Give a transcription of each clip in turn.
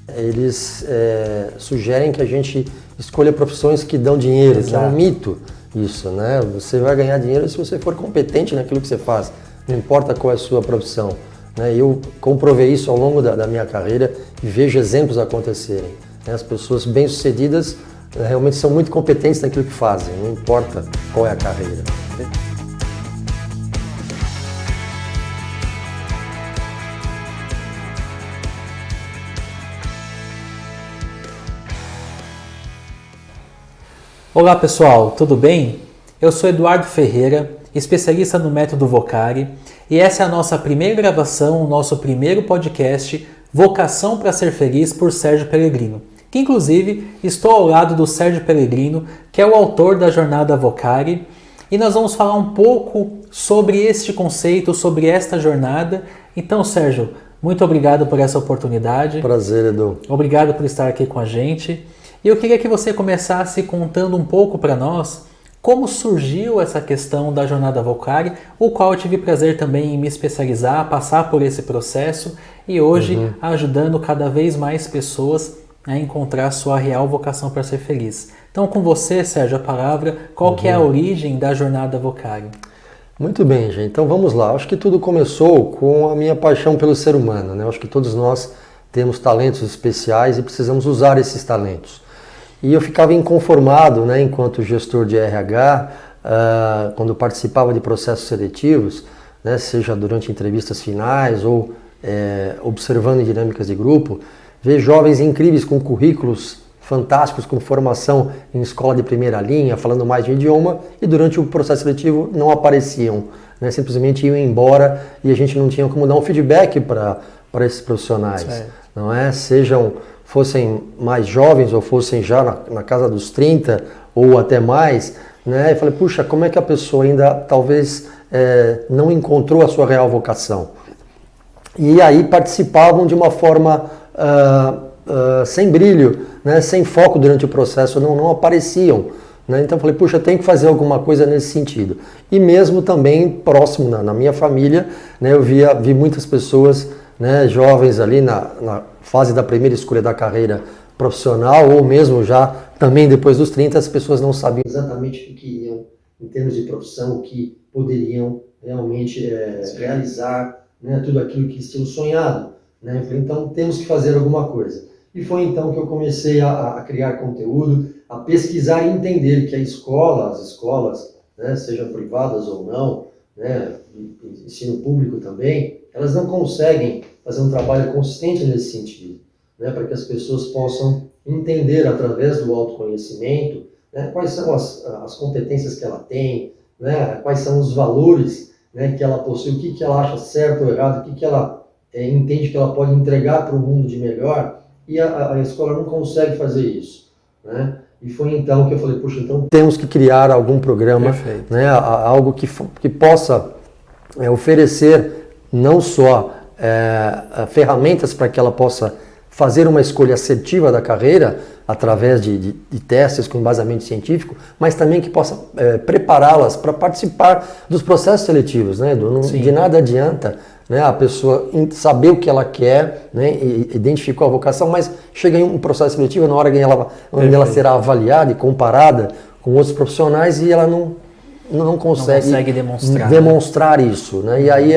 Eles sugerem que a gente escolha profissões que dão dinheiro, que é um mito isso, né? Você vai ganhar dinheiro se você for competente naquilo que você faz, não importa qual é a sua profissão. Né? Eu comprovei isso ao longo da minha carreira e vejo exemplos acontecerem. Né? As pessoas bem-sucedidas realmente são muito competentes naquilo que fazem, não importa qual é a carreira. Olá pessoal, tudo bem? Eu sou Eduardo Ferreira, especialista no método Vocari, e essa é a nossa primeira gravação, o nosso primeiro podcast Vocação para Ser Feliz por Sérgio Pellegrino, que inclusive estou ao lado do Sérgio Pellegrino, que é o autor da jornada Vocari, e nós vamos falar um pouco sobre este conceito, sobre esta jornada. Então, Sérgio, muito obrigado por essa oportunidade. Prazer, Edu. Obrigado por estar aqui com a gente. E eu queria que você começasse contando um pouco para nós como surgiu essa questão da jornada Vocari, o qual eu tive prazer também em me especializar, passar por esse processo e hoje ajudando cada vez mais pessoas a encontrar sua real vocação para ser feliz. Então com você, Sérgio, a palavra, qual que é a origem da jornada Vocari? Muito bem, gente. Então vamos lá. Acho que tudo começou com a minha paixão pelo ser humano, né? Acho que todos nós temos talentos especiais e precisamos usar esses talentos. E eu ficava inconformado, né, enquanto gestor de RH, quando participava de processos seletivos, né, seja durante entrevistas finais ou observando dinâmicas de grupo, ver jovens incríveis com currículos fantásticos, com formação em escola de primeira linha, falando mais de um idioma, e durante o processo seletivo não apareciam, né, simplesmente iam embora e a gente não tinha como dar um feedback para esses profissionais. Certo. Não é? Fossem mais jovens ou fossem já na casa dos 30 ou até mais, né? Eu falei, puxa, como é que a pessoa ainda talvez não encontrou a sua real vocação? E aí participavam de uma forma sem brilho, né? Sem foco durante o processo, não apareciam. Né? Então eu falei, puxa, tem que fazer alguma coisa nesse sentido. E mesmo também próximo na minha família, né, eu vi muitas pessoas, né, jovens ali na fase da primeira escolha da carreira profissional, ou mesmo já também depois dos 30, as pessoas não sabiam exatamente o que queriam em termos de profissão, o que poderiam realmente realizar, né, tudo aquilo que eles tinham sonhado. Né? Eu falei, então temos que fazer alguma coisa. E foi então que eu comecei a criar conteúdo, a pesquisar e entender que as escolas, né, sejam privadas ou não, né, ensino público também, elas não conseguem fazer um trabalho consistente nesse sentido, né, para que as pessoas possam entender através do autoconhecimento, né, quais são as competências que ela tem, né, quais são os valores, né, que ela possui, o que ela acha certo ou errado, o que ela entende que ela pode entregar para o mundo de melhor, e a escola não consegue fazer isso. Né? E foi então que eu falei, puxa, então temos que criar algum programa, né, algo que possa oferecer não só ferramentas para que ela possa fazer uma escolha assertiva da carreira através de testes com embasamento científico, mas também que possa prepará-las para participar dos processos seletivos. Né? De nada adianta, né, a pessoa saber o que ela quer, né, e identificou a vocação, mas chega em um processo seletivo na hora que onde ela será avaliada e comparada com outros profissionais e ela não consegue demonstrar isso. Né? E aí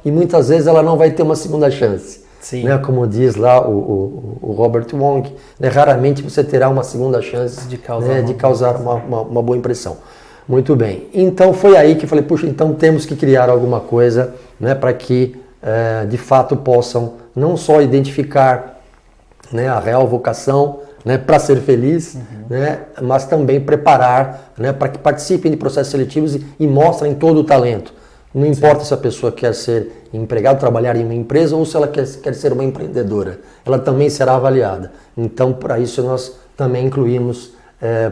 e muitas vezes ela não vai ter uma segunda chance. Né? Como diz lá o Robert Wong, né? Raramente você terá uma segunda chance de causar uma boa impressão. Muito bem. Então foi aí que eu falei, puxa, então temos que criar alguma coisa, né, para que de fato possam não só identificar, né, a real vocação, né, para ser feliz, né, mas também preparar, né, para que participem de processos seletivos e mostrem todo o talento. Não importa se a pessoa quer ser empregado, trabalhar em uma empresa ou se ela quer ser uma empreendedora. Ela também será avaliada. Então, para isso, nós também incluímos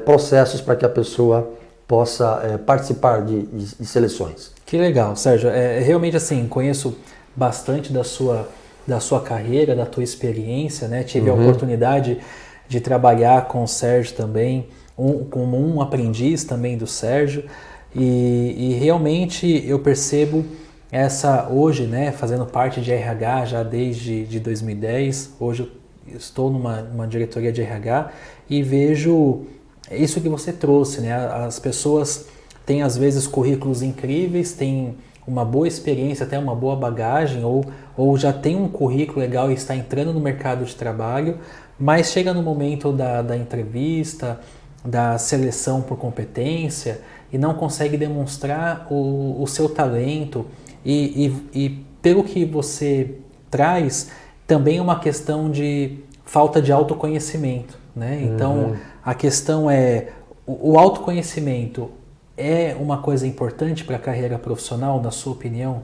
processos para que a pessoa possa participar de seleções. Que legal, Sérgio. Realmente, assim, conheço bastante da sua carreira, da tua experiência, né? Tive a oportunidade de trabalhar com o Sérgio também, como um aprendiz também do Sérgio. E realmente eu percebo hoje, né, fazendo parte de RH já desde 2010, hoje estou numa diretoria de RH e vejo isso que você trouxe, né? As pessoas têm às vezes currículos incríveis, têm uma boa experiência, até uma boa bagagem, ou já tem um currículo legal e está entrando no mercado de trabalho, mas chega no momento da entrevista, da seleção por competência e não consegue demonstrar o seu talento e pelo que você traz, também é uma questão de falta de autoconhecimento, né? Então, a questão é, o autoconhecimento é uma coisa importante para a carreira profissional, na sua opinião?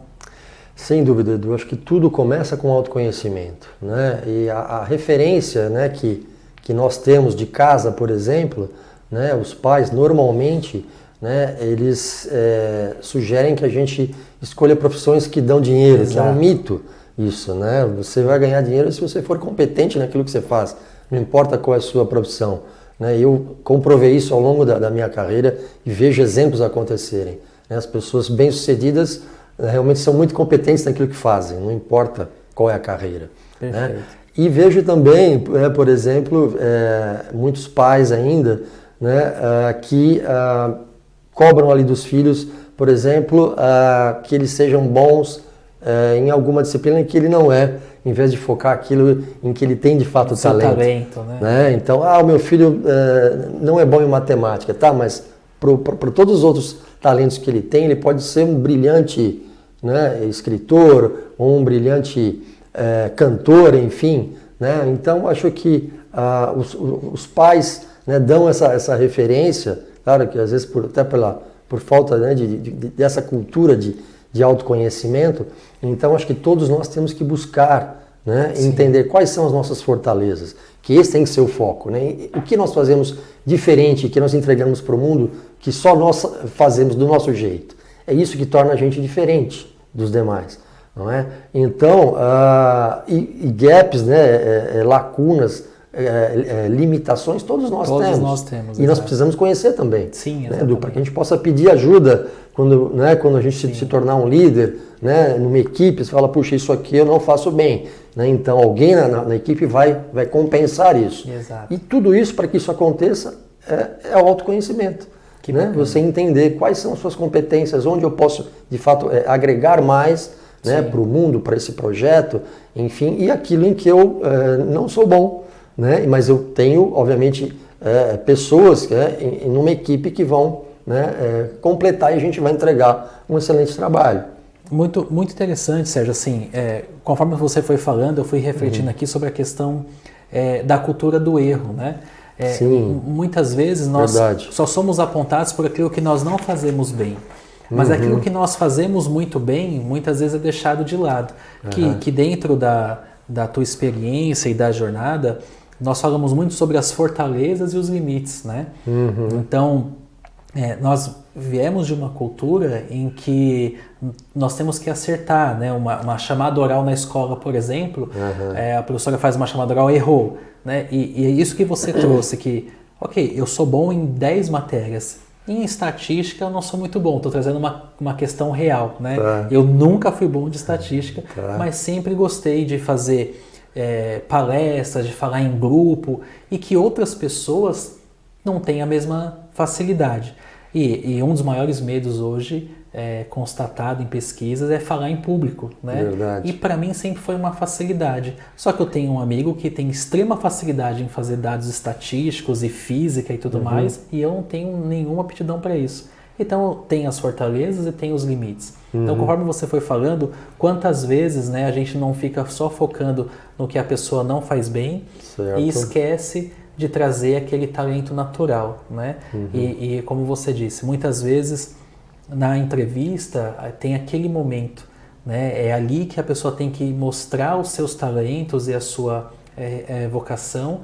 Sem dúvida, Edu. Acho que tudo começa com autoconhecimento, né? E a referência, né, que nós temos de casa, por exemplo, né, os pais normalmente, né, eles sugerem que a gente escolha profissões que dão dinheiro, que é um mito isso, né? Você vai ganhar dinheiro se você for competente naquilo que você faz, não importa qual é a sua profissão. Né? Eu comprovei isso ao longo da minha carreira e vejo exemplos acontecerem. Né? As pessoas bem-sucedidas realmente são muito competentes naquilo que fazem, não importa qual é a carreira. Né? E vejo também, por exemplo, muitos pais ainda, né, que cobram ali dos filhos, por exemplo, que eles sejam bons em alguma disciplina em que ele não é, em vez de focar aquilo em que ele tem de fato talento. Né? Então, o meu filho não é bom em matemática, tá? Mas para todos os outros talentos que ele tem, ele pode ser um brilhante, né, escritor, ou um brilhante cantor, enfim. Né? Então, acho que os pais, né, dão essa referência, claro que às vezes até por falta, né, dessa cultura de autoconhecimento. Então, acho que todos nós temos que buscar, né, entender quais são as nossas fortalezas, que esse tem que ser o foco. Né? E o que nós fazemos diferente, que nós entregamos para o mundo, que só nós fazemos do nosso jeito. É isso que torna a gente diferente dos demais. Não é? Então, gaps, né, lacunas, limitações, todos nós temos. E nós precisamos conhecer também. Sim, né, para que a gente possa pedir ajuda quando a gente se tornar um líder, né, numa equipe, você fala, puxa, isso aqui eu não faço bem. Né? Então alguém na equipe vai compensar isso. Exato. E tudo isso, para que isso aconteça, é o autoconhecimento. Né? Você entender quais são as suas competências, onde eu posso, de fato, agregar mais, né, para o mundo, para esse projeto, enfim, e aquilo em que eu não sou bom. Né? Mas eu tenho, obviamente, pessoas numa equipe que vão, né, completar e a gente vai entregar um excelente trabalho. Muito, muito interessante, Sérgio. Assim, conforme você foi falando, eu fui refletindo aqui sobre a questão da cultura do erro. Né? Sim, muitas vezes nós só somos apontados por aquilo que nós não fazemos bem. Mas aquilo que nós fazemos muito bem, muitas vezes é deixado de lado. Que dentro da tua experiência e da jornada, nós falamos muito sobre as fortalezas e os limites, né? Então, nós viemos de uma cultura em que nós temos que acertar, né? Uma chamada oral na escola, por exemplo, a professora faz uma chamada oral, errou, né? E é isso que você trouxe, que, ok, eu sou bom em 10 matérias, em estatística eu não sou muito bom, estou trazendo uma questão real, né? Eu nunca fui bom de estatística, mas sempre gostei de fazer palestras, de falar em grupo, e que outras pessoas não têm a mesma facilidade. E um dos maiores medos hoje, constatado em pesquisas, é falar em público. Né? Verdade. E para mim sempre foi uma facilidade. Só que eu tenho um amigo que tem extrema facilidade em fazer dados estatísticos e física e tudo mais, e eu não tenho nenhuma aptidão para isso. Então tem as fortalezas e tem os limites. Então, conforme você foi falando, quantas vezes, né, a gente não fica só focando no que a pessoa não faz bem, certo, e esquece de trazer aquele talento natural, né? E como você disse, muitas vezes na entrevista tem aquele momento, né? É ali que a pessoa tem que mostrar os seus talentos e a sua vocação,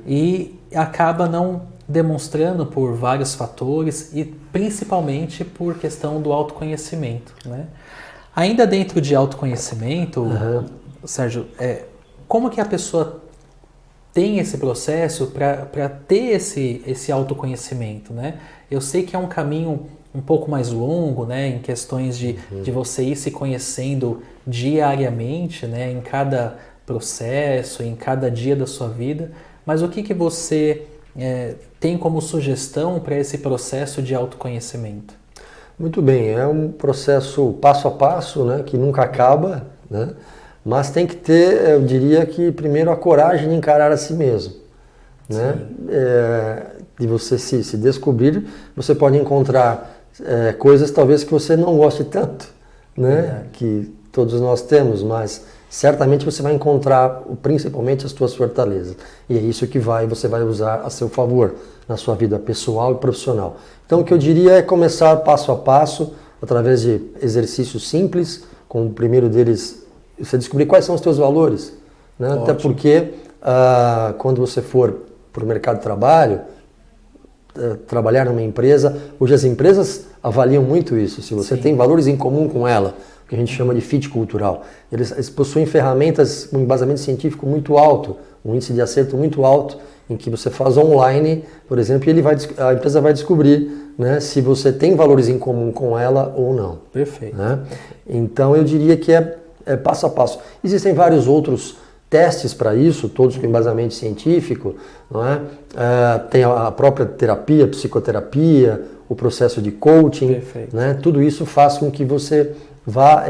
e acaba não demonstrando por vários fatores e principalmente por questão do autoconhecimento, né? Ainda dentro de autoconhecimento, Sérgio, como que a pessoa tem esse processo para ter esse autoconhecimento, né? Eu sei que é um caminho um pouco mais longo, né, em questões de você ir se conhecendo diariamente, né, em cada processo, em cada dia da sua vida, mas o que você tem como sugestão para esse processo de autoconhecimento? Muito bem, é um processo passo a passo, né, que nunca acaba, né, mas tem que ter, eu diria que primeiro a coragem de encarar a si mesmo. Né? De você se descobrir, você pode encontrar coisas talvez que você não goste tanto, né? Que todos nós temos, mas certamente você vai encontrar principalmente as suas fortalezas. E é isso que você vai usar a seu favor na sua vida pessoal e profissional. Então o que eu diria é começar passo a passo, através de exercícios simples, com o primeiro deles, você descobrir quais são os seus valores. Né? Até porque quando você for para o mercado de trabalho, trabalhar numa empresa, hoje as empresas avaliam muito isso, se você tem valores em comum com ela, o que a gente chama de fit cultural. Eles possuem ferramentas com embasamento científico muito alto, um índice de acerto muito alto, em que você faz online, por exemplo, e a empresa vai descobrir, né, se você tem valores em comum com ela ou não. Perfeito. Né? Então eu diria que é passo a passo. Existem vários outros testes para isso, todos com embasamento científico, não é? Tem a própria terapia, psicoterapia, o processo de coaching, né? Tudo isso faz com que você vá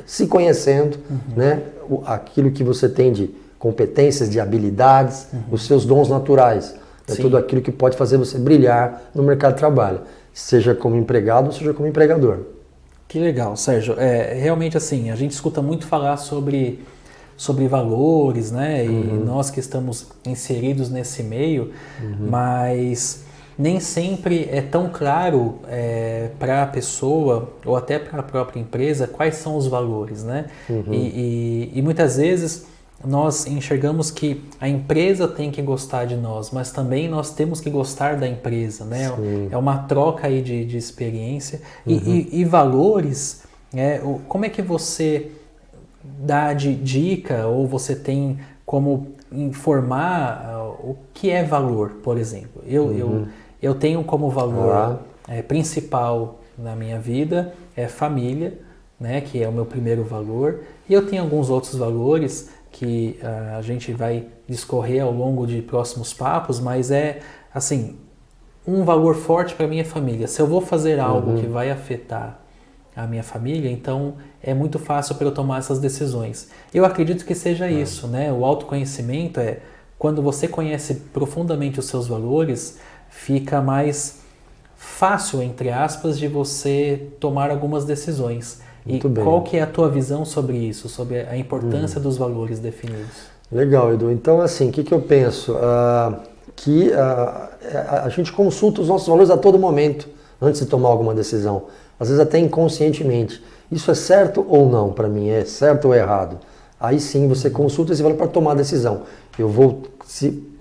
se conhecendo, né? Aquilo que você tem de competências, de habilidades, os seus dons naturais, né? Tudo aquilo que pode fazer você brilhar no mercado de trabalho, seja como empregado ou seja como empregador. Que legal, Sérgio. Realmente assim, a gente escuta muito falar sobre valores, né? E nós que estamos inseridos nesse meio, mas nem sempre é tão claro para a pessoa ou até para a própria empresa quais são os valores, né? E muitas vezes nós enxergamos que a empresa tem que gostar de nós, mas também nós temos que gostar da empresa, né? É uma troca aí de experiência. E valores, como é que você dá de dica ou você tem como informar o que é valor, por exemplo? Eu tenho como valor principal na minha vida família, né, que é o meu primeiro valor, e eu tenho alguns outros valores que a gente vai discorrer ao longo de próximos papos, mas assim, um valor forte para mim é família. Se eu vou fazer algo que vai afetar a minha família, então é muito fácil para eu tomar essas decisões. Eu acredito que seja isso, né? O autoconhecimento quando você conhece profundamente os seus valores, fica mais fácil, entre aspas, de você tomar algumas decisões. Muito bem. Qual que é a tua visão sobre isso, sobre a importância dos valores definidos? Legal, Edu. Então, assim, o que eu penso? Que a gente consulta os nossos valores a todo momento, antes de tomar alguma decisão. Às vezes até inconscientemente. Isso é certo ou não para mim? É certo ou errado? Aí sim você consulta esse valor para tomar a decisão. Eu vou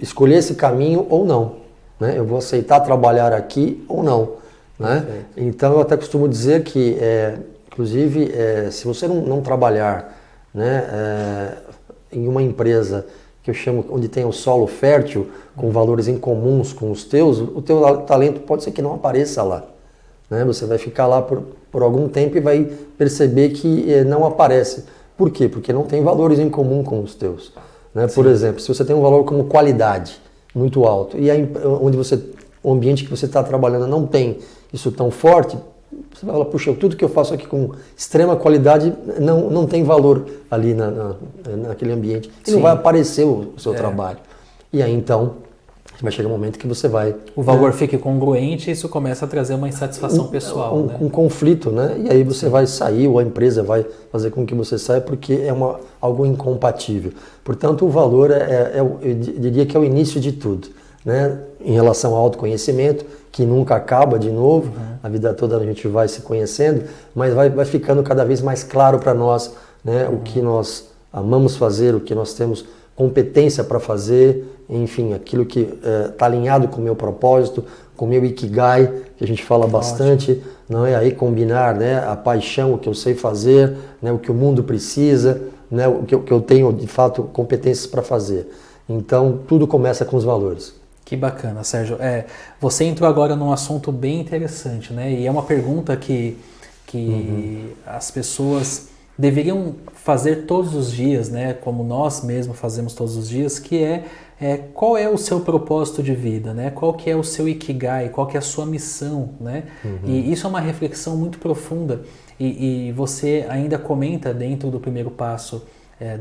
escolher esse caminho ou não. Né? Eu vou aceitar trabalhar aqui ou não. Né? Então eu até costumo dizer que, inclusive, se você não trabalhar, né, em uma empresa que eu chamo, onde tem o solo fértil, com valores em comuns com os teus, o teu talento pode ser que não apareça lá. Né? Você vai ficar lá por algum tempo e vai perceber que não aparece. Por quê? Porque não tem valores em comum com os teus. Né? Por exemplo, se você tem um valor como qualidade muito alto e o ambiente que você está trabalhando não tem isso tão forte, você vai falar, puxa, tudo que eu faço aqui com extrema qualidade não tem valor ali naquele ambiente. E não vai aparecer o seu trabalho. E aí então vai chegar um momento que você vai... O valor fica congruente e isso começa a trazer uma insatisfação pessoal. Um conflito, né? E aí você vai sair, ou a empresa vai fazer com que você saia, porque é algo incompatível. Portanto, o valor eu diria que é o início de tudo. Né? Em relação ao autoconhecimento, que nunca acaba de novo, a vida toda a gente vai se conhecendo, mas vai ficando cada vez mais claro para nós, né? O que nós amamos fazer, o que nós temos competência para fazer, enfim, aquilo que está alinhado com o meu propósito, com o meu Ikigai, que a gente fala bastante, não é? Aí combinar, né, a paixão, o que eu sei fazer, né, o que o mundo precisa, né, o que eu tenho de fato competências para fazer. Então tudo começa com os valores. Que bacana, Sérgio. Você entrou agora num assunto bem interessante, né? E é uma pergunta que as pessoas deveriam fazer todos os dias, né, como nós mesmos fazemos todos os dias, que qual é o seu propósito de vida, né? Qual que é o seu ikigai, qual que é a sua missão, né? E isso é uma reflexão muito profunda e você ainda comenta dentro do primeiro passo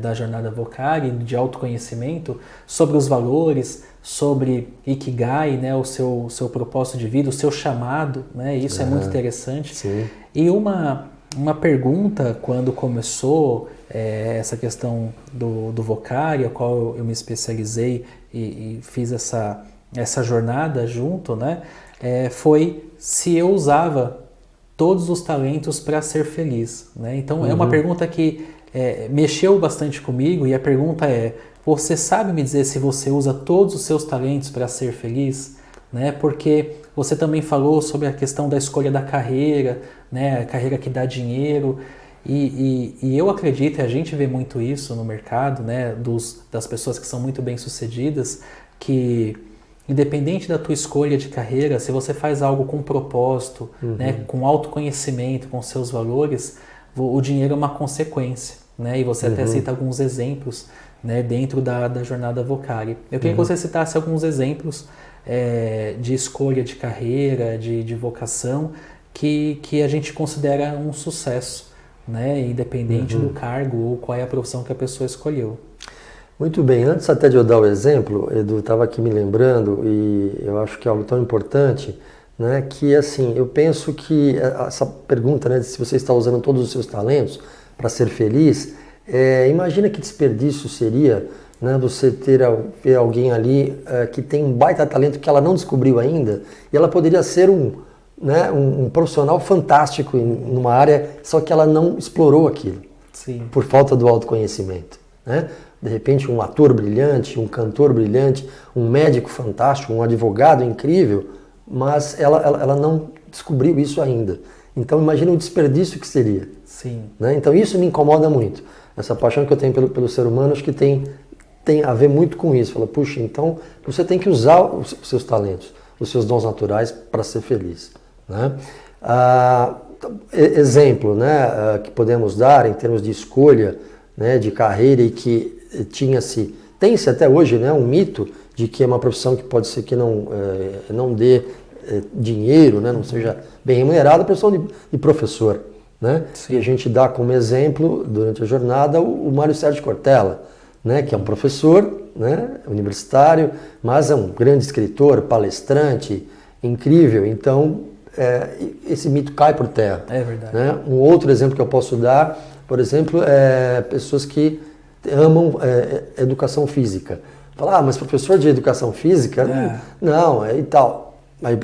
da jornada Vocari, de autoconhecimento, sobre os valores, sobre ikigai, né? O seu propósito de vida, o seu chamado, né? Isso é muito interessante. Sim. E uma pergunta, quando começou essa questão do Vocari, a qual eu me especializei e fiz essa jornada junto, né, foi se eu usava todos os talentos para ser feliz. Né? Então é uma pergunta que mexeu bastante comigo, e a pergunta é: você sabe me dizer se você usa todos os seus talentos para ser feliz? Né? Porque você também falou sobre a questão da escolha da carreira, né? A carreira que dá dinheiro, e eu acredito, e a gente vê muito isso no mercado, né? Das pessoas que são muito bem-sucedidas, que independente da tua escolha de carreira, se você faz algo com propósito, né? Com autoconhecimento, com seus valores, o dinheiro é uma consequência, né? E você até cita alguns exemplos, né? Dentro da jornada Vocari. Eu queria que você citasse alguns exemplos de escolha de carreira, de vocação, que a gente considera um sucesso, né? Independente do cargo ou qual é a profissão que a pessoa escolheu. Muito bem, antes até de eu dar o exemplo, Edu, estava aqui me lembrando, e eu acho que é algo tão importante, né, que assim, eu penso que essa pergunta, né, de se você está usando todos os seus talentos para ser feliz, imagina que desperdício seria, né, você ter alguém ali que tem um baita talento que ela não descobriu ainda, e ela poderia ser um profissional fantástico numa área, só que ela não explorou aquilo. Sim. Por falta do autoconhecimento. Né? De repente um ator brilhante, um cantor brilhante, um médico fantástico, um advogado incrível, mas ela não descobriu isso ainda. Então imagina o desperdício que seria. Sim. Né? Então isso me incomoda muito. Essa paixão que eu tenho pelo ser humano, acho que tem a ver muito com isso. Fala, puxa, então você tem que usar os seus talentos, os seus dons naturais para ser feliz. Né? Exemplo, né, que podemos dar em termos de escolha, né, de carreira, e que tem-se até hoje, né, um mito de que é uma profissão que pode ser que não dê dinheiro, né, não seja bem remunerada, a profissão de professor. Né? E a gente dá como exemplo, durante a jornada, o Mário Sérgio Cortella, né, que é um professor, né, universitário, mas é um grande escritor, palestrante, incrível. Então, esse mito cai por terra. É verdade. Né? Um outro exemplo que eu posso dar, por exemplo, pessoas que amam educação física. Falar, mas professor de educação física? Não, e tal. Mas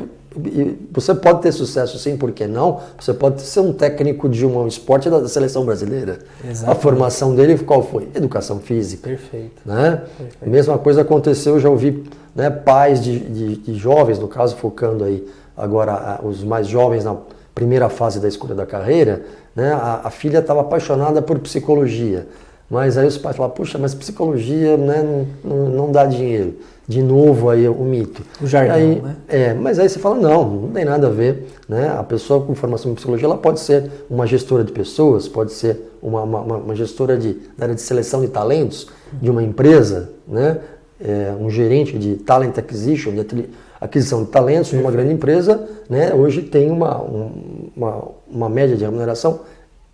você pode ter sucesso sim, por que não? Você pode ser um técnico de um esporte da seleção brasileira. Exatamente. A formação dele qual foi? Educação física. Perfeito. Né? Perfeito. A mesma coisa aconteceu, eu já ouvi, né, pais de jovens, no caso focando aí agora os mais jovens na primeira fase da escolha da carreira, né, a filha estava apaixonada por psicologia, mas aí os pais falaram, puxa, mas psicologia, né, não dá dinheiro. De novo aí o mito. O jargão, aí, né? Mas aí você fala, não tem nada a ver. Né? A pessoa com formação em psicologia, ela pode ser uma gestora de pessoas, pode ser uma gestora da área de seleção de talentos de uma empresa, né? Um gerente de talent acquisition, de aquisição de talentos numa grande empresa, né? Hoje tem uma média de remuneração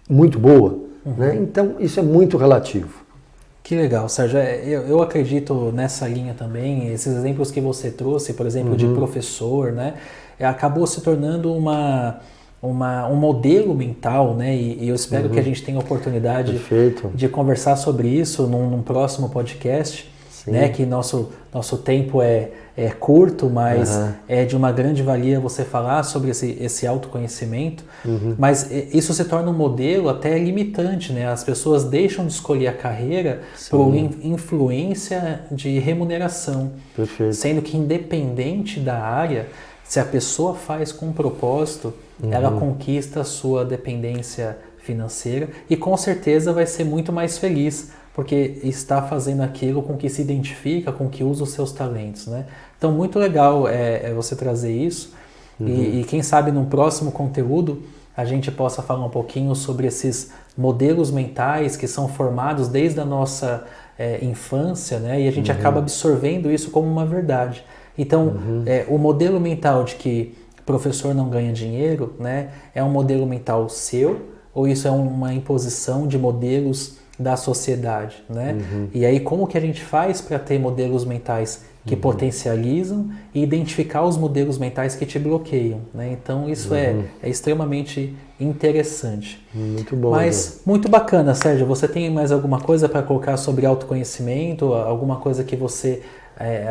muito boa. Né? Então isso é muito relativo. Que legal, Sérgio. Eu acredito nessa linha também. Esses exemplos que você trouxe, por exemplo, de professor, né, acabou se tornando um modelo mental, né? E eu espero que a gente tenha a oportunidade de conversar sobre isso num próximo podcast. Né, que nosso tempo é curto, mas é de uma grande valia você falar sobre esse autoconhecimento. Mas isso se torna um modelo até limitante, né? As pessoas deixam de escolher a carreira por influência de remuneração. Perfeito. Sendo que independente da área, se a pessoa faz com propósito, ela conquista a sua dependência financeira e com certeza vai ser muito mais feliz, porque está fazendo aquilo com que se identifica, com que usa os seus talentos, né? Então, muito legal você trazer isso. E quem sabe, num próximo conteúdo, a gente possa falar um pouquinho sobre esses modelos mentais que são formados desde a nossa infância, né? E a gente acaba absorvendo isso como uma verdade. Então, o modelo mental de que o professor não ganha dinheiro, né, é um modelo mental seu, ou isso é uma imposição de modelos da sociedade, né? E aí, como que a gente faz para ter modelos mentais que potencializam e identificar os modelos mentais que te bloqueiam, né? Então, isso é extremamente interessante. Muito bom. Mas, muito bacana, Sérgio. Você tem mais alguma coisa para colocar sobre autoconhecimento? Alguma coisa que você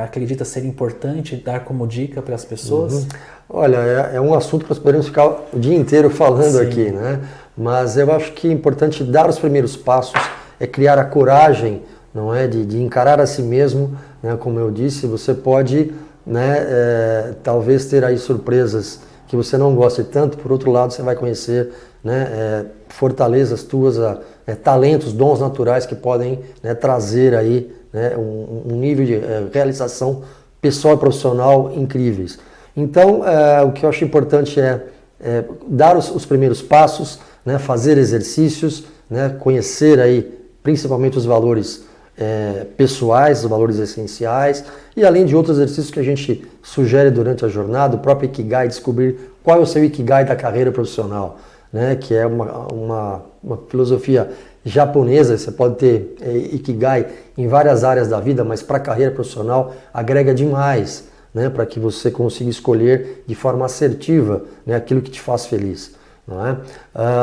acredita ser importante dar como dica para as pessoas? Olha, é um assunto que nós poderíamos ficar o dia inteiro falando aqui, né? Mas eu acho que é importante dar os primeiros passos, é criar a coragem, não é, de encarar a si mesmo, né? Como eu disse, você pode, né, talvez ter aí surpresas que você não goste tanto, por outro lado você vai conhecer, né, fortalezas tuas, talentos, dons naturais que podem, né, trazer aí, né, um nível de realização pessoal e profissional incríveis. Então, o que eu acho importante é dar os primeiros passos, né, fazer exercícios, né, conhecer aí principalmente os valores pessoais, os valores essenciais, e além de outros exercícios que a gente sugere durante a jornada, o próprio Ikigai, descobrir qual é o seu Ikigai da carreira profissional, né, que é uma filosofia japonesa. Você pode ter Ikigai em várias áreas da vida, mas para a carreira profissional agrega demais, né, para que você consiga escolher de forma assertiva, né, aquilo que te faz feliz. Não é?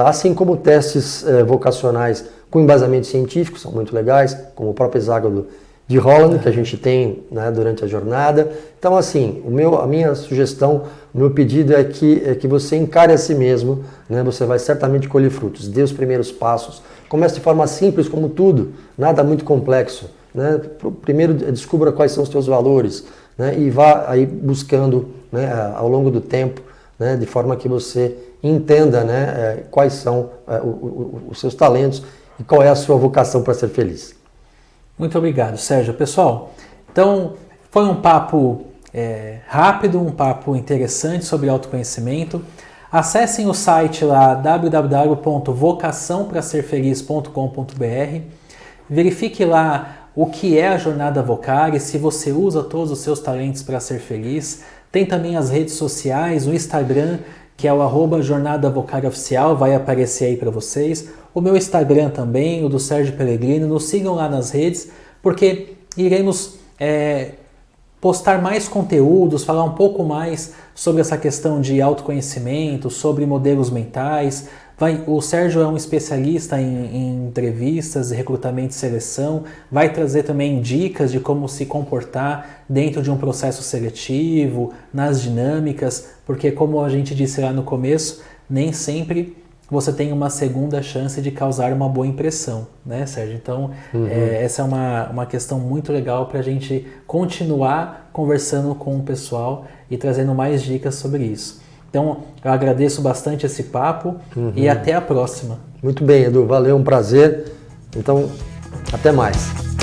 Assim como testes vocacionais com embasamento científico, são muito legais, como o próprio hexágono de Holland, que a gente tem, né, durante a jornada. Então, assim, a minha sugestão, o meu pedido é que você encare a si mesmo, né, você vai certamente colher frutos. Dê os primeiros passos. Comece de forma simples, como tudo, nada muito complexo. Né? Primeiro, descubra quais são os seus valores, né, e vá aí buscando, né, ao longo do tempo, né, de forma que você entenda, né, quais são os seus talentos e qual é a sua vocação para ser feliz. Muito obrigado, Sérgio. Pessoal, então foi um papo rápido, um papo interessante sobre autoconhecimento. Acessem o site lá www.vocaçãopraserfeliz.com.br. Verifique lá o que é a Jornada Vocari, se você usa todos os seus talentos para ser feliz. Tem também as redes sociais, o Instagram, que é o @Jornada Vocari Oficial, vai aparecer aí para vocês. O meu Instagram também, o do Sérgio Pellegrino. Nos sigam lá nas redes, porque iremos postar mais conteúdos, falar um pouco mais sobre essa questão de autoconhecimento, sobre modelos mentais. O Sérgio é um especialista em entrevistas, recrutamento e seleção, vai trazer também dicas de como se comportar dentro de um processo seletivo, nas dinâmicas, porque como a gente disse lá no começo, nem sempre você tem uma segunda chance de causar uma boa impressão, né, Sérgio? Então, essa é uma questão muito legal para a gente continuar conversando com o pessoal e trazendo mais dicas sobre isso. Então, eu agradeço bastante esse papo e até a próxima. Muito bem, Edu. Valeu, um prazer. Então, até mais.